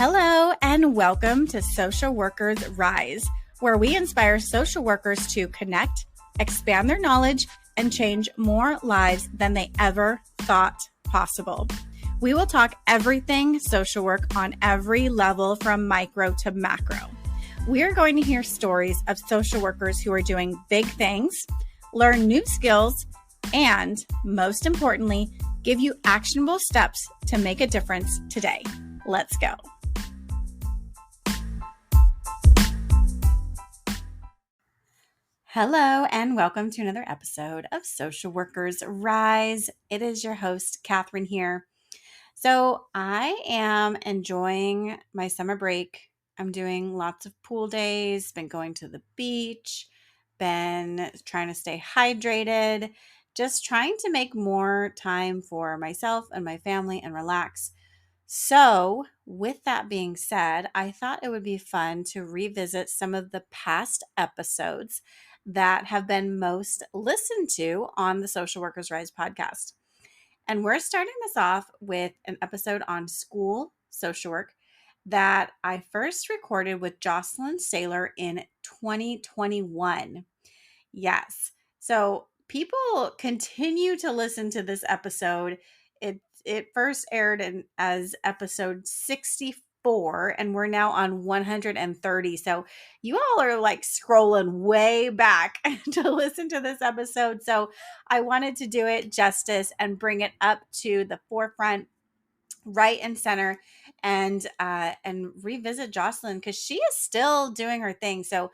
Hello and welcome to Social Workers Rise, where we inspire social workers to connect, expand their knowledge, and change more lives than they ever thought possible. We will talk everything social work on every level from micro to macro. We are going to hear stories of social workers who are doing big things, learn new skills, and most importantly, give you actionable steps to make a difference today. Let's go. Hello, and welcome to another episode of Social Workers Rise. It is your host, Catherine here. So I am enjoying my summer break. I'm doing lots of pool days, been going to the beach, been trying to stay hydrated, just trying to make more time for myself and my family and relax. So, with that being said, I thought it would be fun to revisit some of the past episodes that have been most listened to on the Social Workers Rise podcast. And we're starting this off with an episode on school social work that I first recorded with Jocelyn Sailor in 2021. Yes. So people continue to listen to this episode. It first aired as episode 64, and we're now on 130. So you all are like scrolling way back to listen to this episode. So I wanted to do it justice and bring it up to the forefront, right and center, and revisit Jocelyn because she is still doing her thing. So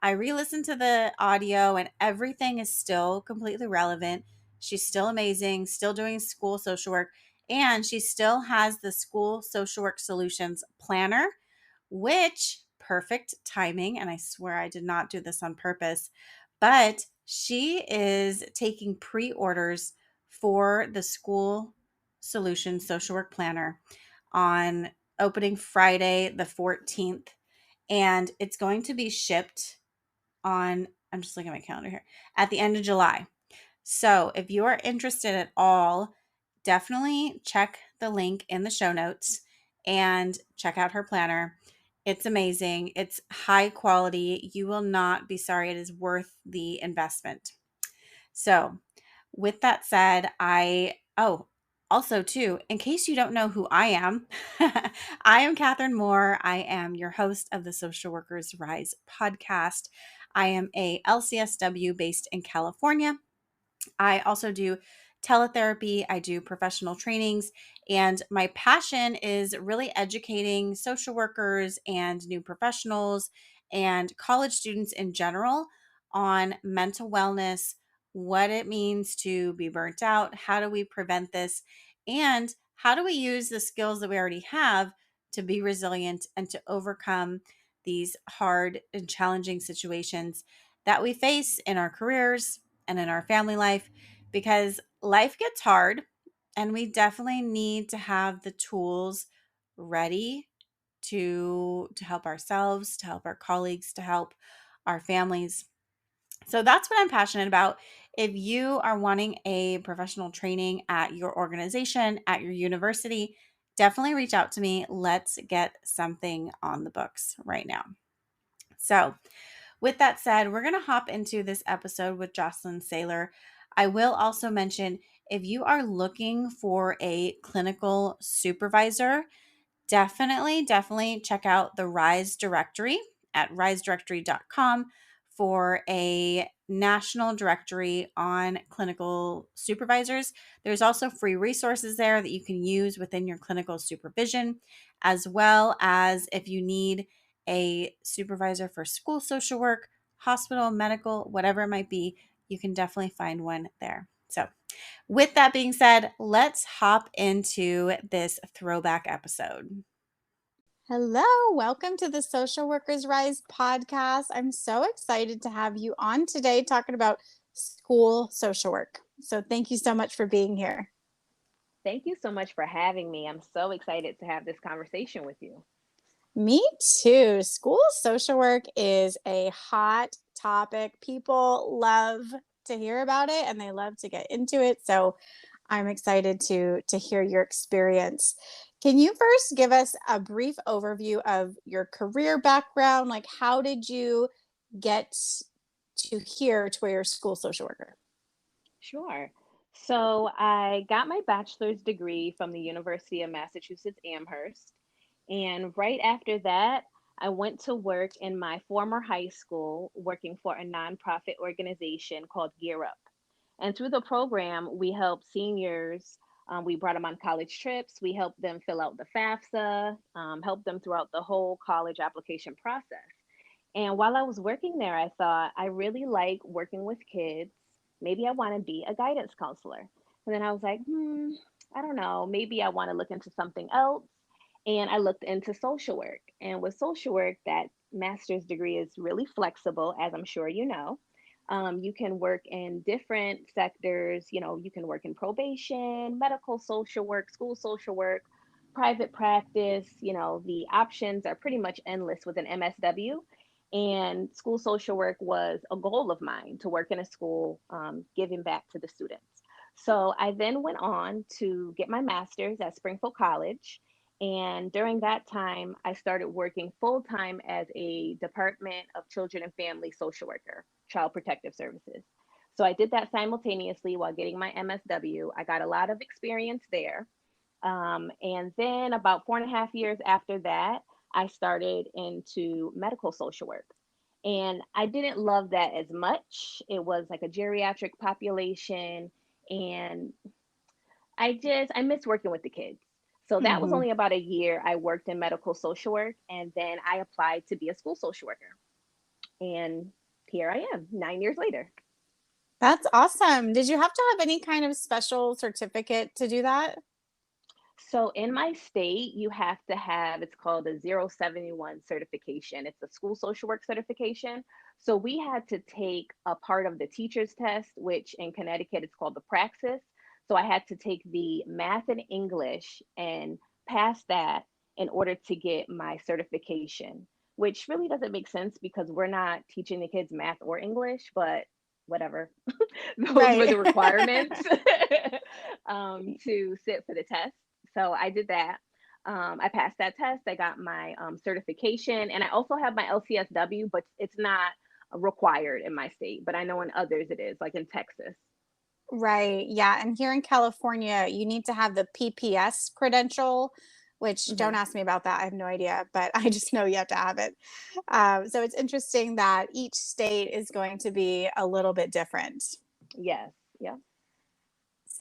I re-listened to the audio and everything is still completely relevant. She's still amazing, still doing school social work, and she still has the School Social Work Solutions Planner, which perfect timing. And I swear I did not do this on purpose, but she is taking pre-orders for the School Solutions Social Work Planner on opening Friday the 14th. And it's going to be shipped on, I'm just looking at my calendar here, at the end of July. So if you are interested at all, definitely check the link in the show notes and check out her planner. It's amazing. It's high quality. You will not be sorry. It is worth the investment. So with that said, also too, in case you don't know who I am, I am Catherine Moore. I am your host of the Social Workers Rise podcast. I am a LCSW based in California. I also do teletherapy. I do professional trainings, and my passion is really educating social workers and new professionals and college students in general on mental wellness, what it means to be burnt out, how do we prevent this, and how do we use the skills that we already have to be resilient and to overcome these hard and challenging situations that we face in our careers and in our family life, because life gets hard and we definitely need to have the tools ready to help ourselves, to help our colleagues, to help our families. So that's what I'm passionate about. If you are wanting a professional training at your organization, at your university, definitely reach out to me. Let's get something on the books right now. So with that said, we're going to hop into this episode with Jocelyn Sailor. I will also mention, if you are looking for a clinical supervisor, definitely check out the Rise directory at risedirectory.com for a national directory on clinical supervisors. There's also free resources there that you can use within your clinical supervision, as well as if you need a supervisor for school social work, hospital, medical, whatever it might be, you can definitely find one there. So with that being said, let's hop into this throwback episode. Hello, welcome to the Social Workers Rise podcast. I'm so excited to have you on today talking about school social work. So thank you so much for being here. Thank you so much for having me. I'm so excited to have this conversation with you. Me too. School social work is a hot topic. People love to hear about it and they love to get into it. So I'm excited to hear your experience. Can you first give us a brief overview of your career background? Like, how did you get to here to where you're a school social worker? Sure. So I got my bachelor's degree from the University of Massachusetts Amherst. And right after that, I went to work in my former high school, working for a nonprofit organization called Gear Up. And through the program, we help seniors. We brought them on college trips. We helped them fill out the FAFSA, helped them throughout the whole college application process. And while I was working there, I thought I really like working with kids. Maybe I want to be a guidance counselor. And then I was like, I don't know. Maybe I want to look into something else. And I looked into social work. And with social work, that master's degree is really flexible, as I'm sure you know. You can work in different sectors. You can work in probation, medical social work, school social work, private practice. The options are pretty much endless with an MSW. And school social work was a goal of mine to work in a school, giving back to the students. So I then went on to get my master's at Springfield College. And during that time, I started working full time as a Department of Children and Family social worker, Child Protective Services. So I did that simultaneously while getting my MSW. I got a lot of experience there. And then about 4.5 years after that, I started into medical social work. And I didn't love that as much. It was like a geriatric population. And I miss working with the kids. So that was Hmm. only about a year I worked in medical social work. And then I applied to be a school social worker. And here I am 9 years later. That's awesome. Did you have to have any kind of special certificate to do that? So in my state, you have to have, it's called a 071 certification. It's a school social work certification. So we had to take a part of the teacher's test, which in Connecticut it's called the praxis. So I had to take the math and English and pass that in order to get my certification, which really doesn't make sense because we're not teaching the kids math or English, but whatever. Those were Right. the requirements to sit for the test. So I did that. I passed that test. I got my certification, and I also have my LCSW, but it's not required in my state. But I know in others it is, like in Texas. Right. Yeah. And here in California, you need to have the PPS credential, which don't Hmm. ask me about that. I have no idea, but I just know you have to have it. So it's interesting that each state is going to be a little bit different. Yes. Yeah.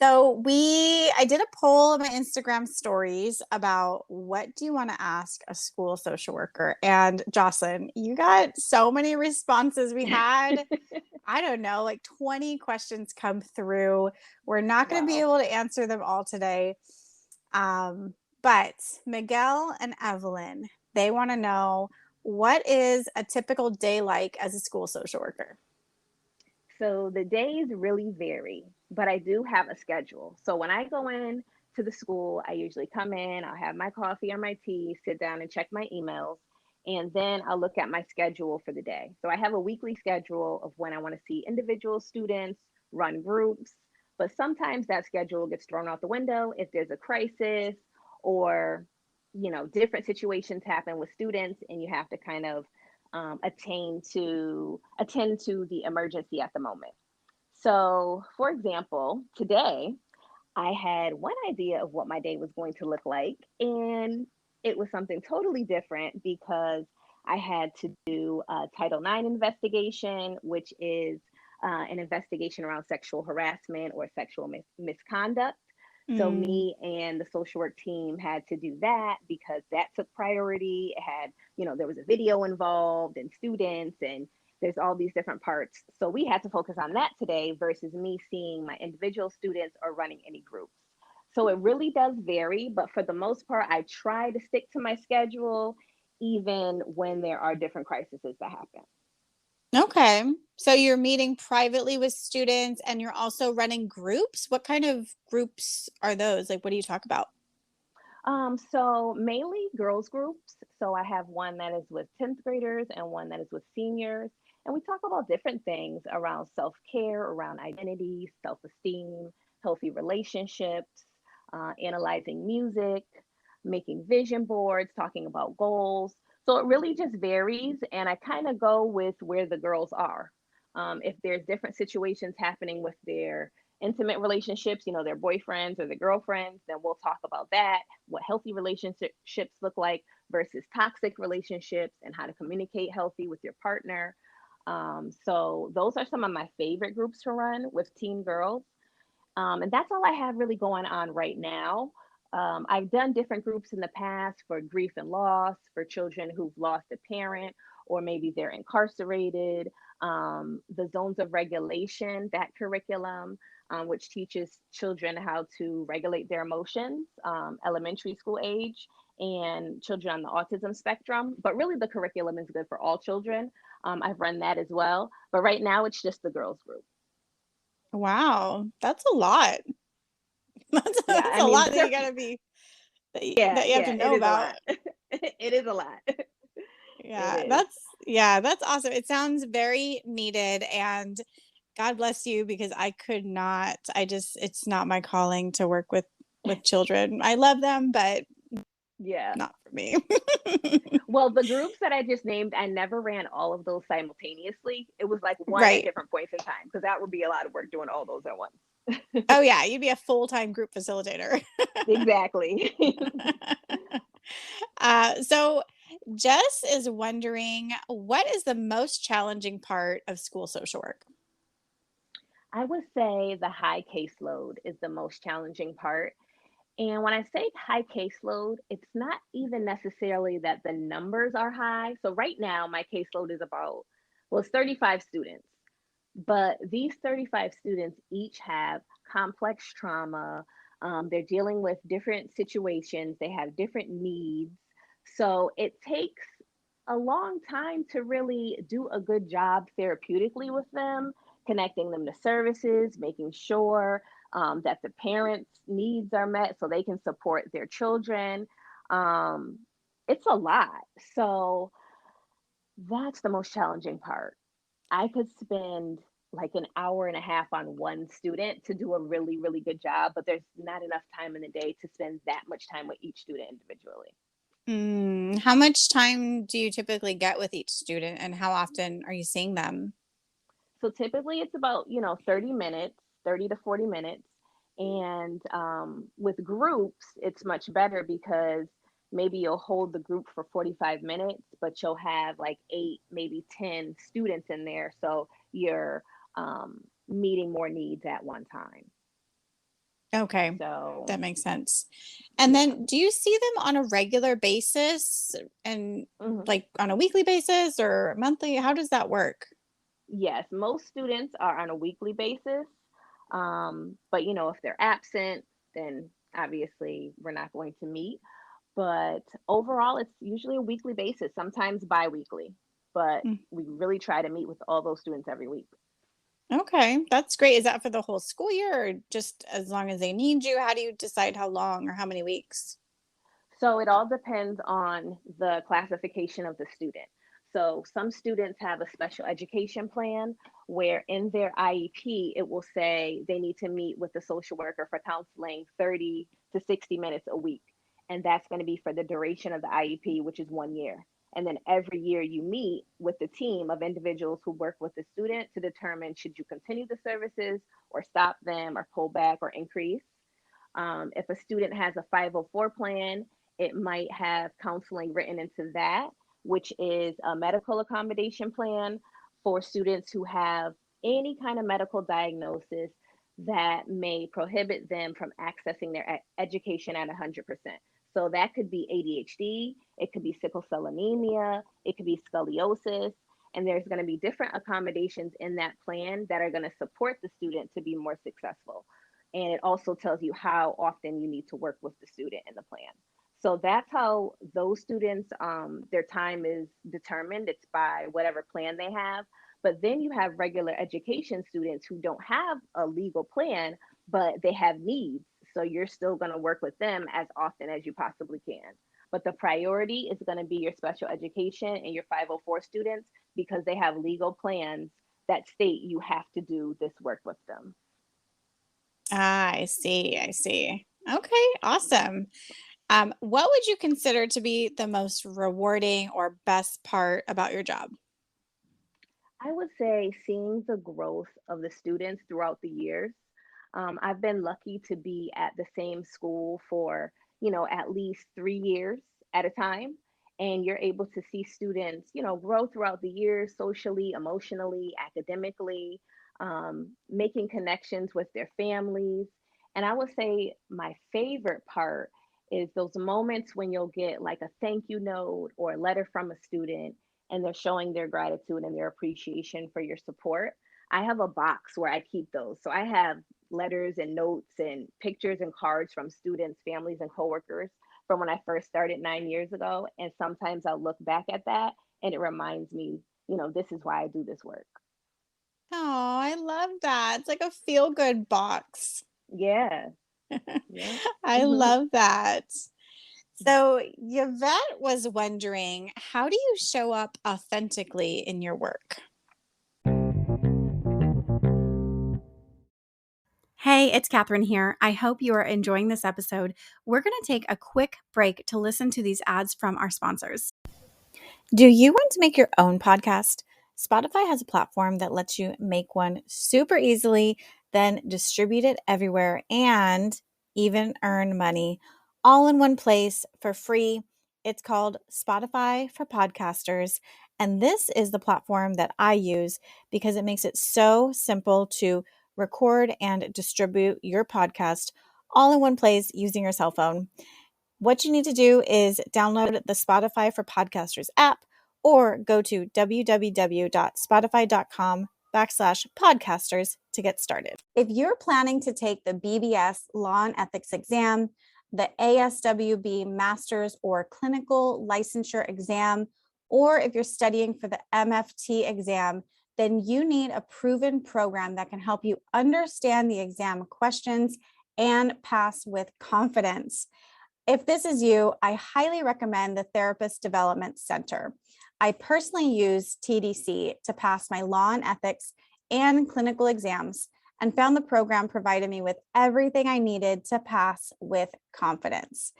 I did a poll on my Instagram stories about what do you want to ask a school social worker? And Jocelyn, you got so many responses. We had, I don't know, like 20 questions come through. We're not going to be Wow. able to answer them all today. Um, but Miguel and Evelyn, they want to know what is a typical day like as a school social worker? So the days really vary, but I do have a schedule. So when I go in to the school, I usually come in, I'll have my coffee or my tea, sit down and check my emails, and then I'll look at my schedule for the day. So I have a weekly schedule of when I want to see individual students, run groups, but sometimes that schedule gets thrown out the window if there's a crisis or different situations happen with students and you have to kind of attend to the emergency at the moment. So, for example, today I had one idea of what my day was going to look like, and it was something totally different because I had to do a Title IX investigation, which is an investigation around sexual harassment or sexual misconduct. So Mm. me and the social work team had to do that because that took priority. It had, there was a video involved and students and there's all these different parts. So we had to focus on that today versus me seeing my individual students or running any groups. So it really does vary, but for the most part, I try to stick to my schedule even when there are different crises that happen. Okay. So you're meeting privately with students and you're also running groups? What kind of groups are those? Like, what do you talk about? So mainly girls groups. So I have one that is with 10th graders and one that is with seniors. And we talk about different things around self-care, around identity, self-esteem, healthy relationships, analyzing music. making vision boards, talking about goals. So it really just varies. And I kind of go with where the girls are. If there's different situations happening with their intimate relationships, their boyfriends or their girlfriends, then we'll talk about that, what healthy relationships look like versus toxic relationships, and how to communicate healthy with your partner. So those are some of my favorite groups to run with teen girls. And that's all I have really going on right now. I've done different groups in the past for grief and loss, for children who've lost a parent, or maybe they're incarcerated. The zones of regulation, that curriculum, which teaches children how to regulate their emotions, elementary school age, and children on the autism spectrum. But really, the curriculum is good for all children. I've run that as well. But right now, it's just the girls group. Wow, that's a lot. Yeah, That's I a mean, lot that you gotta be yeah, that you have to yeah, it know is a about. lot. It is a lot. It Yeah, is. that's awesome. It sounds very needed, and God bless you because I could not. It's not my calling to work with children. I love them, but Yeah. not for me. Well, the groups that I just named, I never ran all of those simultaneously. It was like one at Right. different points in time, because that would be a lot of work doing all those at once. Oh yeah, you'd be a full-time group facilitator. Exactly. So Jess is wondering, what is the most challenging part of school social work? I would say the high caseload is the most challenging part. And when I say high caseload, it's not even necessarily that the numbers are high. So right now, my caseload is about, well, it's 35 students. But these 35 students each have complex trauma. They're dealing with different situations, they have different needs. So it takes a long time to really do a good job therapeutically with them, connecting them to services, making sure that the parents' needs are met so they can support their children. Um, it's a lot. So that's the most challenging part. I could spend like an hour and a half on one student to do a really, really good job, but there's not enough time in the day to spend that much time with each student individually. How much time do you typically get with each student, and how often are you seeing them? So typically it's about, 30 minutes, 30 to 40 minutes. And with groups, it's much better because maybe you'll hold the group for 45 minutes, but you'll have like eight, maybe 10 students in there. So you're meeting more needs at one time. Okay, So, that makes sense. And yeah. then do you see them on a regular basis and Mhm. like on a weekly basis or monthly? How does that work? Yes, most students are on a weekly basis. But if they're absent, then obviously we're not going to meet. But overall, it's usually a weekly basis, sometimes bi-weekly. But Mm, we really try to meet with all those students every week. okay, that's great. Is that for the whole school year or just as long as they need you? How do you decide how long or how many weeks? So it all depends on the classification of the student. So some students have a special education plan where in their IEP, it will say they need to meet with the social worker for counseling 30 to 60 minutes a week. And that's going to be for the duration of the IEP, which is 1 year. And then every year you meet with the team of individuals who work with the student to determine should you continue the services or stop them or pull back or increase. If a student has a 504 plan, it might have counseling written into that, which is a medical accommodation plan for students who have any kind of medical diagnosis that may prohibit them from accessing their education at 100%. So that could be ADHD, it could be sickle cell anemia, it could be scoliosis, and there's going to be different accommodations in that plan that are going to support the student to be more successful. And it also tells you how often you need to work with the student in the plan. So that's how those students, their time is determined. It's by whatever plan they have. But then you have regular education students who don't have a legal plan, but they have needs. So you're still going to work with them as often as you possibly can. But the priority is going to be your special education and your 504 students because they have legal plans that state you have to do this work with them. Ah, I see. I see. Okay, awesome. What would you consider to be the most rewarding or best part about your job? I would say seeing the growth of the students throughout the years. I've been lucky to be at the same school for, at least 3 years at a time. And you're able to see students, grow throughout the years socially, emotionally, academically, making connections with their families. And I would say my favorite part is those moments when you'll get like a thank you note or a letter from a student and they're showing their gratitude and their appreciation for your support. I have a box where I keep those. So I have letters and notes and pictures and cards from students, families, and coworkers from when I first started 9 years ago. And sometimes I'll look back at that and it reminds me, this is why I do this work. Oh, I love that. It's like a feel-good box. Yeah. Yeah. I love that. So, Yvette was wondering, how do you show up authentically in your work? Hey, it's Catherine here. I hope you are enjoying this episode. We're going to take a quick break to listen to these ads from our sponsors. Do you want to make your own podcast? Spotify has a platform that lets you make one super easily, then distribute it everywhere and even earn money all in one place for free. It's called Spotify for Podcasters. And this is the platform that I use because it makes it so simple to record and distribute your podcast all in one place using your cell phone. What you need to do is download the Spotify for Podcasters app or go to www.spotify.com/podcasters to get started. If you're planning to take the BBS Law and Ethics exam, the ASWB Master's or Clinical Licensure exam, or if you're studying for the MFT exam, then you need a proven program that can help you understand the exam questions and pass with confidence. If this is you, I highly recommend the Therapist Development Center. I personally use TDC to pass my law and ethics and clinical exams and found the program provided me with everything I needed to pass with confidence.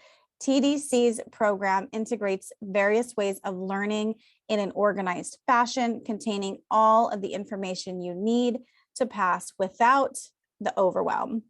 TDC's program integrates various ways of learning in an organized fashion, containing all of the information you need to pass without the overwhelm.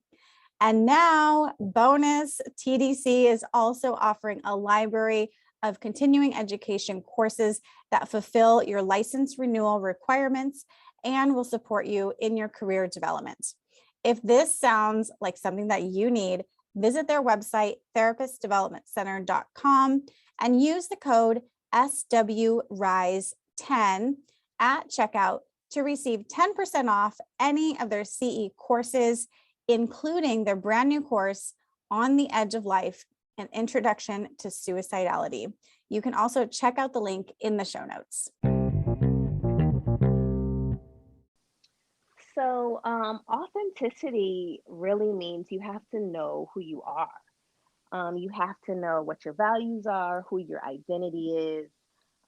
And now, bonus, TDC is also offering a library of continuing education courses that fulfill your license renewal requirements and will support you in your career development. If this sounds like something that you need, visit their website, therapistdevelopmentcenter.com, and use the code SWRISE10 at checkout to receive 10% off any of their CE courses, including their brand new course, On the Edge of Life, an Introduction to Suicidality. You can also check out the link in the show notes. So, authenticity really means you have to know who you are. You have to know what your values are, who your identity is.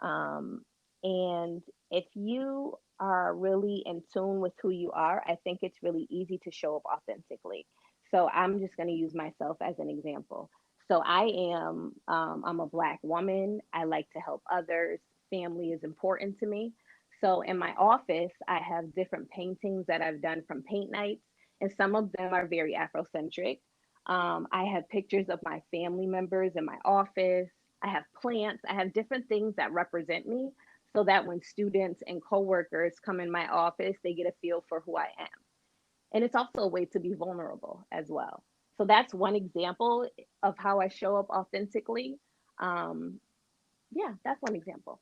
And if you are really in tune with who you are, I think it's really easy to show up authentically. So I'm just going to use myself as an example. So I'm a Black woman. I like to help others. Family is important to me. So in my office, I have different paintings that I've done from paint nights, and some of them are very Afrocentric. I have pictures of my family members in my office. I have plants. I have different things that represent me so that when students and coworkers come in my office, they get a feel for who I am. And it's also a way to be vulnerable as well. So that's one example of how I show up authentically. Um, yeah, that's one example.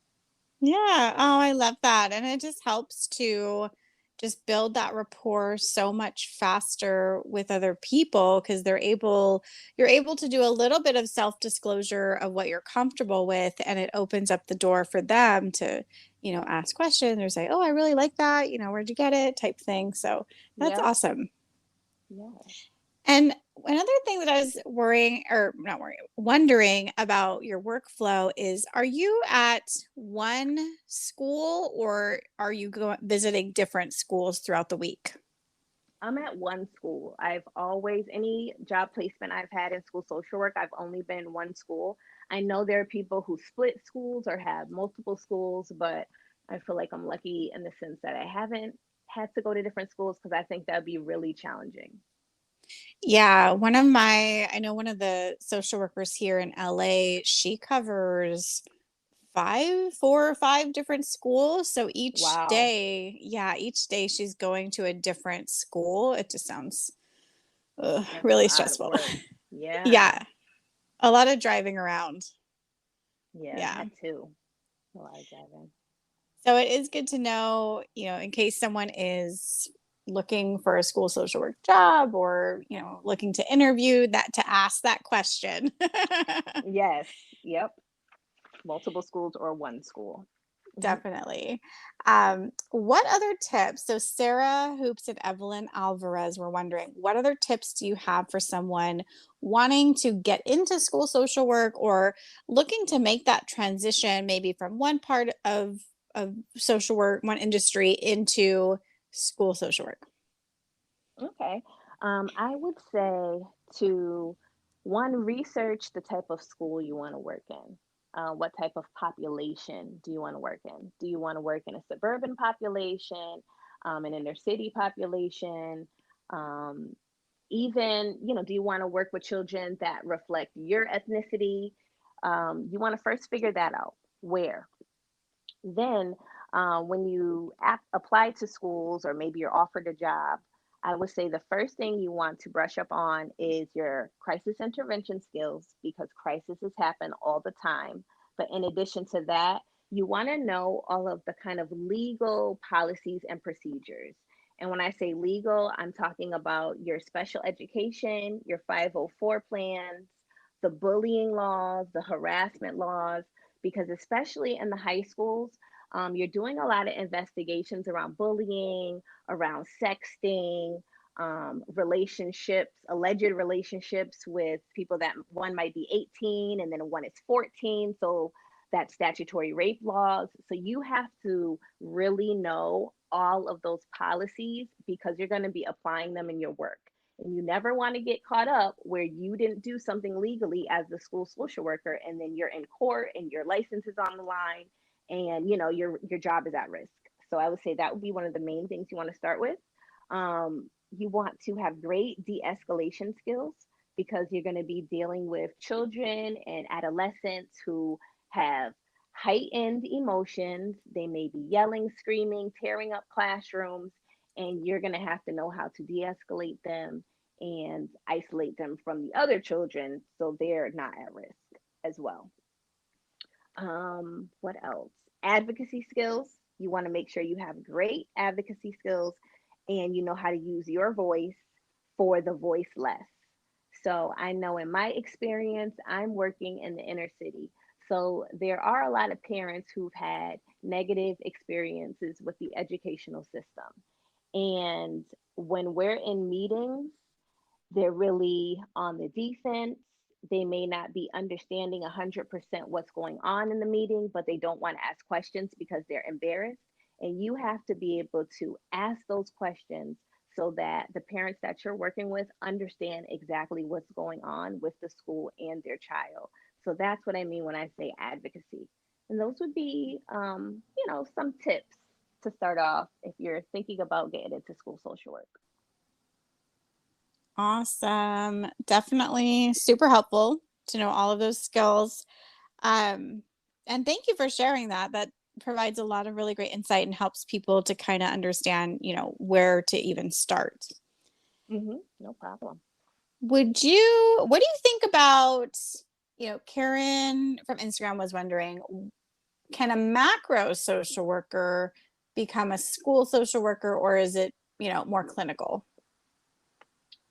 Yeah. Oh, I love that. And it just helps to just build that rapport so much faster with other people because you're able to do a little bit of self-disclosure of what you're comfortable with, and it opens up the door for them to, ask questions or say, "Oh, I really like that, where'd you get it?" type thing. So that's Yep. awesome. Yeah. And another thing that I was worrying or not worrying, wondering about your workflow is, are you at one school or are you visiting different schools throughout the week? I'm at one school. I've always, any job placement I've had in school social work, I've only been in one school. I know there are people who split schools or have multiple schools, but I feel like I'm lucky in the sense that I haven't had to go to different schools because I think that'd be really challenging. Yeah, I know one of the social workers here in LA, she covers 4 or 5 different schools. So Wow, each day she's going to a different school. It just sounds that's a really lot of stressful. work. Yeah, Yeah, a lot of driving around. yeah, Yeah. that too. A lot of driving. So it is good to know, in case someone is looking for a school social work job or, looking to interview that to ask that question. Yes, yep. Multiple schools or one school. Mhm. Definitely. What other tips? So Sarah Hoops and Evelyn Alvarez were wondering, what other tips do you have for someone wanting to get into school social work or looking to make that transition maybe from one part of social work, one industry into school social work? Okay. I would say to one, research the type of school you want to work in. What type of population do you want to work in? Do you want to work in a suburban population, an inner city population? Um, Even, do you want to work with children that reflect your ethnicity? You want to first figure that out. Where? Then, when you apply to schools or maybe you're offered a job, I would say the first thing you want to brush up on is your crisis intervention skills because crises happen all the time. But in addition to that, you want to know all of the kind of legal policies and procedures. And when I say legal, I'm talking about your special education, your 504 plans, the bullying laws, the harassment laws, because especially in the high schools, you're doing a lot of investigations around bullying, around sexting, relationships, alleged relationships with people that one might be 18 and then one is 14. So that's statutory rape laws. So you have to really know all of those policies because you're going to be applying them in your work. And you never want to get caught up where you didn't do something legally as the school social worker and then you're in court and your license is on the line and your job is at risk. So I would say that would be one of the main things you want to start with. You want to have great de-escalation skills because you're going to be dealing with children and adolescents who have heightened emotions. They may be yelling, screaming, tearing up classrooms, and you're going to have to know how to de-escalate them and isolate them from the other children so they're not at risk as well. What else? Advocacy skills. You want to make sure you have great advocacy skills and you know how to use your voice for the voiceless. So I know in my experience, I'm working in the inner city. So there are a lot of parents who've had negative experiences with the educational system. And when we're in meetings, they're really on the defense. They may not be understanding 100% what's going on in the meeting, but they don't want to ask questions because they're embarrassed. And you have to be able to ask those questions so that the parents that you're working with understand exactly what's going on with the school and their child. So that's what I mean when I say advocacy. And those would be, some tips to start off if you're thinking about getting into school social work. Awesome. Definitely super helpful to know all of those skills. Um, and thank you for sharing that. That provides a lot of really great insight and helps people to kind of understand, where to even start. No problem. What do you think about, Karen from Instagram was wondering, can a macro social worker become a school social worker or is it, more clinical?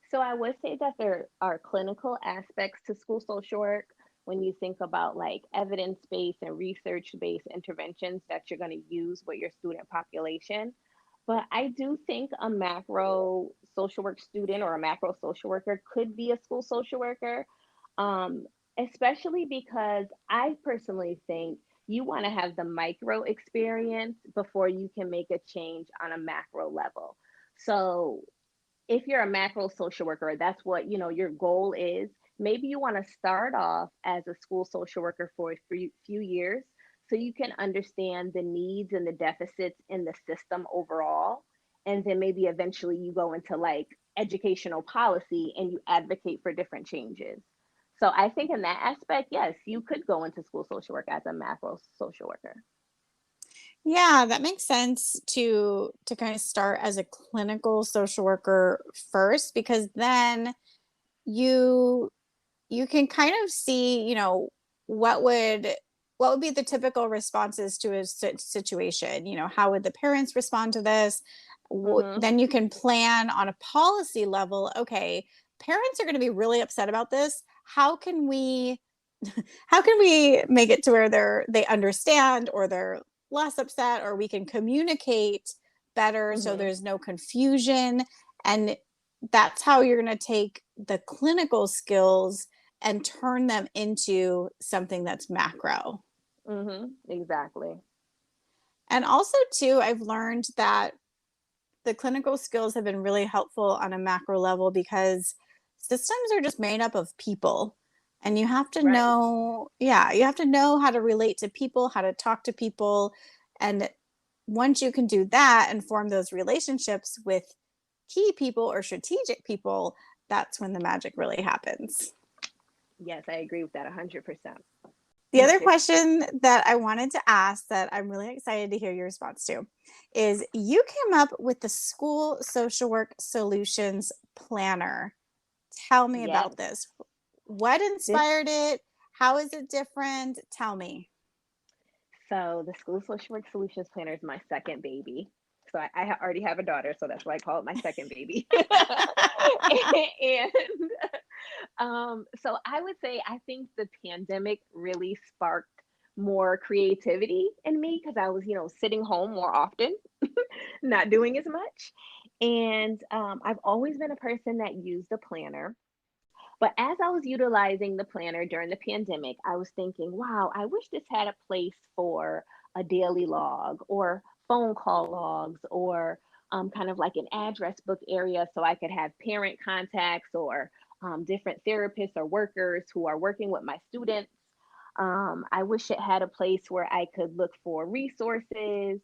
So I would say that there are clinical aspects to school social work when you think about like evidence-based and research-based interventions that you're going to use with your student population. But I do think a macro social work student or a macro social worker could be a school social worker, um, especially because I personally think you want to have the micro experience before you can make a change on a macro level. So if you're a macro social worker, that's what, your goal is. Maybe you want to start off as a school social worker for a few years so you can understand the needs and the deficits in the system overall. And then maybe eventually you go into like educational policy and you advocate for different changes. So I think in that aspect, yes, you could go into school social work as a macro social worker. Yeah, that makes sense to kind of start as a clinical social worker first, because then you you can kind of see, what would what would be the typical responses to a situation. How would the parents respond to this? Mm-hmm. Then you can plan on a policy level. Okay, parents are going to be really upset about this. How can we make it to where they understand, or they're less upset, or we can communicate better so Mm-hmm. there's no confusion. And that's how you're going to take the clinical skills and turn them into something that's macro. Mm-hmm. Exactly. And also, too, I've learned that the clinical skills have been really helpful on a macro level, because systems are just made up of people. And you have to Right. know, yeah, you have to know how to relate to people, how to talk to people. And once you can do that and form those relationships with key people or strategic people, that's when the magic really happens. Yes, I agree with that 100%. The other question that I wanted to ask, that I'm really excited to hear your response to, is you came up with the School Social Work Solutions Planner. Tell me Yes. about this. What This inspired it? How is it different? Tell me. So the School Social Work Solutions Planner is my second baby. So I already have a daughter, so that's why I call it my second baby. and so I would say I think the pandemic really sparked more creativity in me because I was, sitting home more often, not doing as much. And I've always been a person that used a planner. But as I was utilizing the planner during the pandemic, I was thinking, wow, I wish this had a place for a daily log or phone call logs, or kind of like an address book area so I could have parent contacts, or different therapists or workers who are working with my students. I wish it had a place where I could look for resources,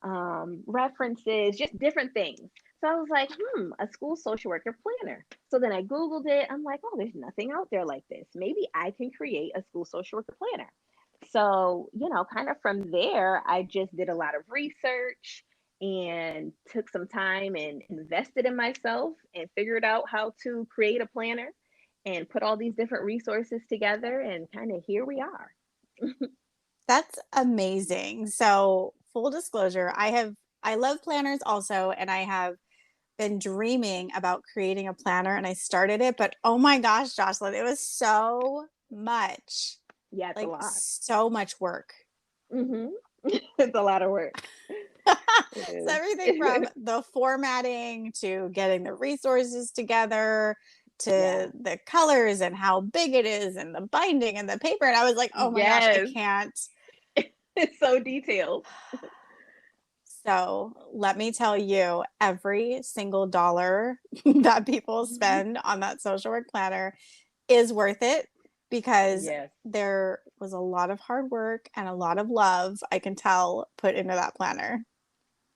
references, just different things. So I was like, a school social worker planner. So then I Googled it. I'm like, oh, there's nothing out there like this. Maybe I can create a school social worker planner. So, kind of from there, I just did a lot of research and took some time and invested in myself and figured out how to create a planner and put all these different resources together. And kind of here we are. That's amazing. So, full disclosure, I love planners also, and I have been dreaming about creating a planner, and I started it, but oh my gosh, Jocelyn, it was so much, Yeah, it's a like lot. so much work. Hmm. It's a lot of work. It So everything is. from the formatting to getting the resources together Yeah. to the colors and how big it is and the binding and the paper. And I was like, oh my gosh, I Yes. can't. It's so detailed. So let me tell you, every single dollar that people spend on that social work planner is worth it, because Yes, there was a lot of hard work and a lot of love, I can tell, put into that planner.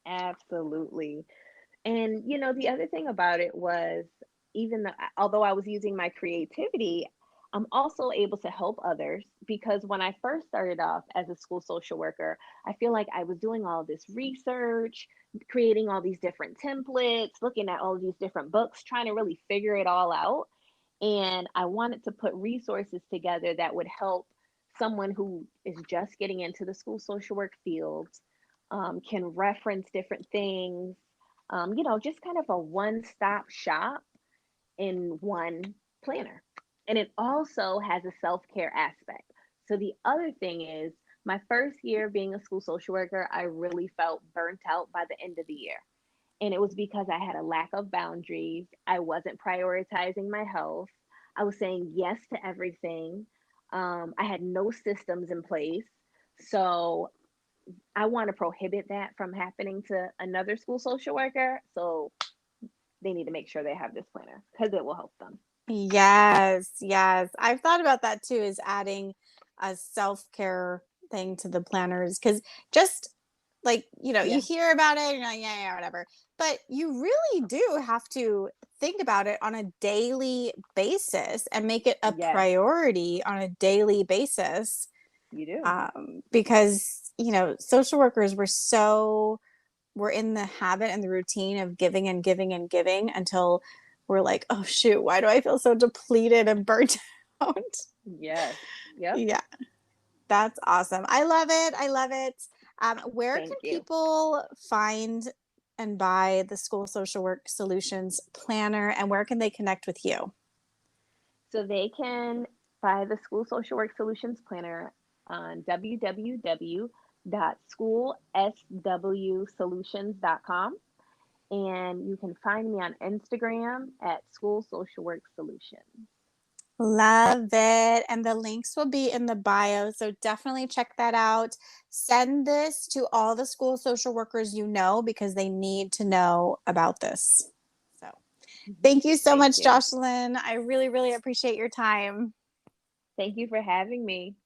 absolutely. And the other thing about it was, even though, although I was using my creativity, I'm also able to help others because when I first started off as a school social worker, I feel like I was doing all this research, creating all these different templates, looking at all these different books, trying to really figure it all out. And I wanted to put resources together that would help someone who is just getting into the school social work field, can reference different things, just kind of a one stop shop in one planner. And it also has a self care aspect. So the other thing is, my first year being a school social worker, I really felt burnt out by the end of the year. And it was because I had a lack of boundaries. I wasn't prioritizing my health. I was saying yes to everything. I had no systems in place. So I want to prohibit that from happening to another school social worker. So they need to make sure they have this planner because it will help them. Yes, yes. I've thought about that too, is adding a self-care thing to the planners, because just like, you Yeah. hear about it and you're like, yeah, yeah, whatever. But you really do have to think about it on a daily basis and make it a Yes, priority on a daily basis. you do. Because, social workers we're in the habit and the routine of giving and giving and giving until we're like, oh shoot, why do I feel so depleted and burnt out? Yes. Yep. Yeah, that's awesome. I love it. I love it. Where can Thank you. people find and buy the School Social Work Solutions Planner, and where can they connect with you? So they can buy the School Social Work Solutions Planner on www.schoolswsolutions.com. And you can find me on Instagram at School Social Work Solutions. Love it. And the links will be in the bio. So definitely check that out. Send this to all the school social workers because they need to know about this. So thank you so Thank much, you. Jocelyn. I really, really appreciate your time. Thank you for having me.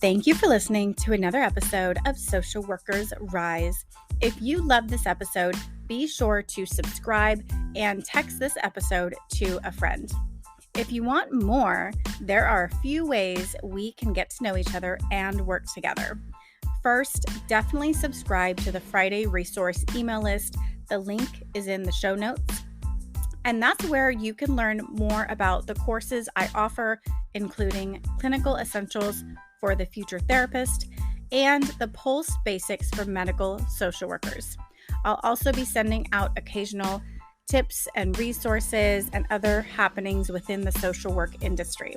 Thank you for listening to another episode of Social Workers Rise. If you love this episode, be sure to subscribe and text this episode to a friend. If you want more, there are a few ways we can get to know each other and work together. First, definitely subscribe to the Friday resource email list. The link is in the show notes. And that's where you can learn more about the courses I offer, including Clinical Essentials for the Future Therapist and the Pulse Basics for Medical Social Workers. I'll also be sending out occasional tips and resources and other happenings within the social work industry.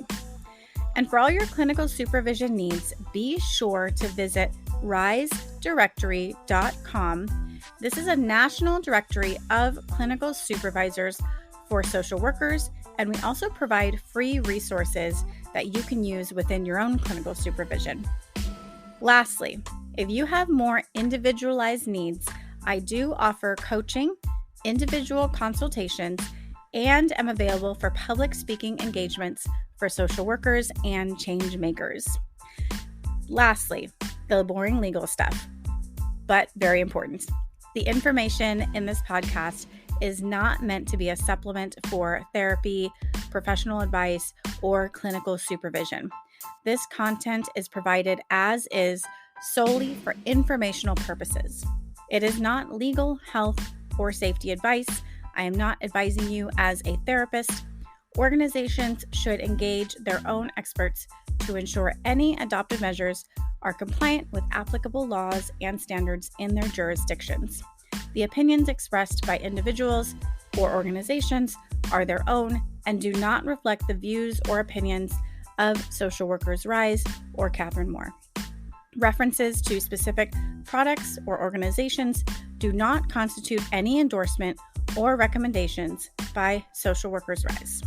And for all your clinical supervision needs, be sure to visit risedirectory.com. This is a national directory of clinical supervisors for social workers, and we also provide free resources that you can use within your own clinical supervision. Lastly, if you have more individualized needs, I do offer coaching, individual consultations, and am available for public speaking engagements for social workers and change makers. Lastly, the boring legal stuff, but very important. The information in this podcast is not meant to be a supplement for therapy, professional advice, or clinical supervision. This content is provided as is solely for informational purposes. It is not legal, health, or safety advice. I am not advising you as a therapist. Organizations should engage their own experts to ensure any adopted measures are compliant with applicable laws and standards in their jurisdictions. The opinions expressed by individuals or organizations are their own and do not reflect the views or opinions of Social Workers Rise or Catherine Moore. References to specific products or organizations do not constitute any endorsement or recommendations by Social Workers Rise.